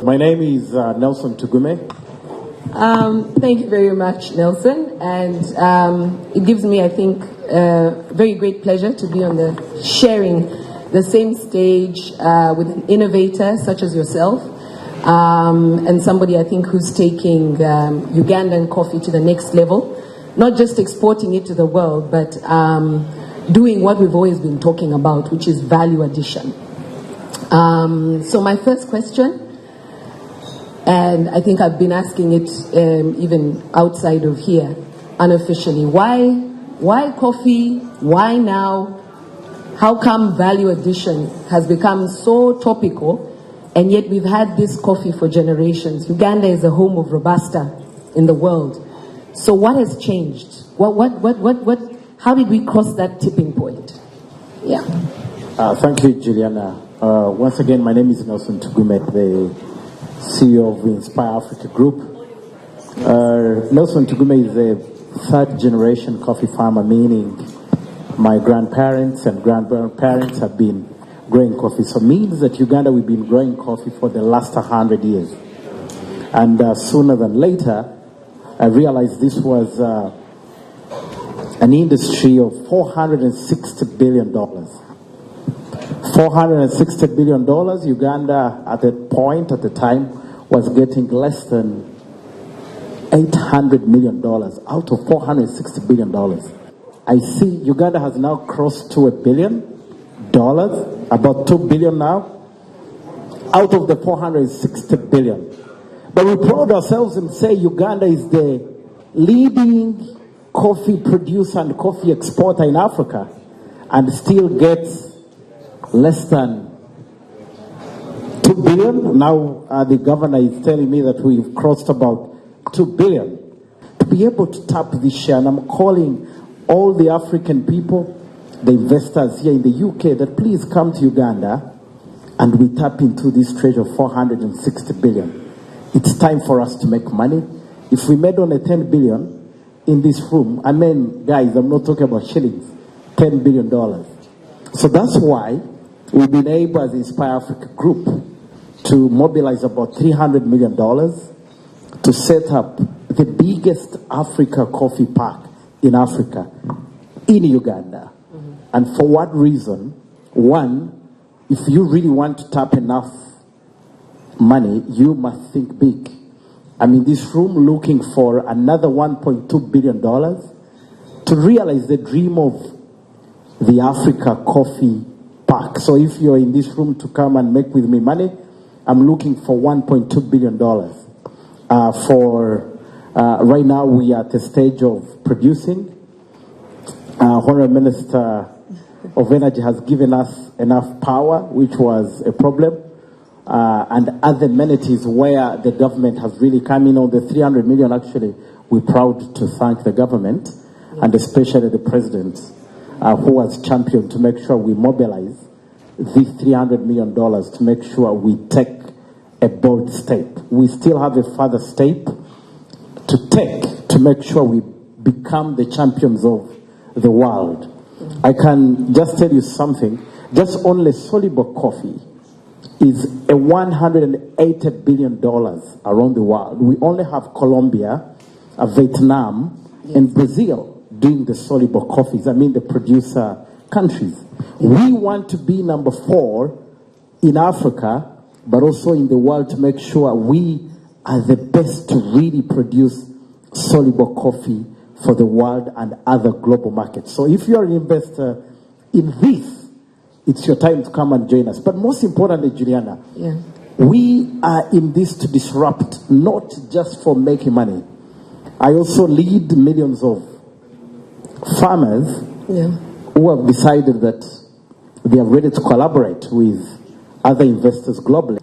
My name is Nelson Tugume. Thank you very much, Nelson. And it gives me, I think, very great pleasure to be on sharing the same stage with an innovator such as yourself, and somebody I think who's taking Ugandan coffee to the next level, not just exporting it to the world, but doing what we've always been talking about, which is value addition. So my first question, and I think I've been asking it even outside of here, unofficially, why coffee? Why now? How come value addition has become so topical, and yet we've had this coffee for generations? Uganda is the home of Robusta in the world. So what has changed? How did we cross that tipping point? Yeah. Thank you, Juliana. Once again, my name is Nelson Tugume, the CEO of the Inspire Africa Group. Nelson Tugume is a third generation coffee farmer, meaning my grandparents and grandparents have been growing coffee. So it means that Uganda, we've been growing coffee for the last 100 years. And sooner than later, I realized this was an industry of $460 billion. $460 billion, Uganda at the time, was getting less than $800 million out of $460 billion. I see Uganda has now crossed to $1 billion, about $2 billion now, out of the $460 billion. But we pride ourselves and say Uganda is the leading coffee producer and coffee exporter in Africa, and still gets less than $2 billion. Now the governor is telling me that we've crossed about $2 billion. To be able to tap this share, and I'm calling all the African people, the investors here in the UK, that please come to Uganda and we tap into this treasure of $460 billion. It's time for us to make money. If we made only $10 billion in this room, I mean, guys, I'm not talking about shillings, $10 billion. So that's why we've been able, as the Inspire Africa Group, to mobilize about $300 million to set up the biggest Africa coffee park in Africa, in Uganda. Mm-hmm. And for what reason? One, if you really want to tap enough money, you must think big. I'm in this room looking for another $1.2 billion to realize the dream of the Africa Coffee Park. So if you're in this room to come and make with me money, I'm looking for $1.2 billion. Right now, we are at the stage of producing. Honorable Minister of Energy has given us enough power, which was a problem, and other amenities where the government has really come in on the $300 million. Actually, we're proud to thank the government, and especially the president, who has championed to make sure we mobilize these $300 million to make sure we take a bold step. We still have a further step to take to make sure we become the champions of the world. I can just tell you something. Just only soluble coffee is a $180 billion around the world. We only have Colombia, Vietnam, and Brazil doing the soluble coffees. I mean the producer countries. We want to be number 4 in Africa, but also in the world, to make sure we are the best to really produce soluble coffee for the world and other global markets. So if you're an investor in this, it's your time to come and join us. But most importantly, Juliana, we are in this to disrupt, not just for making money. I also lead millions of farmers who have decided that they are ready to collaborate with other investors globally.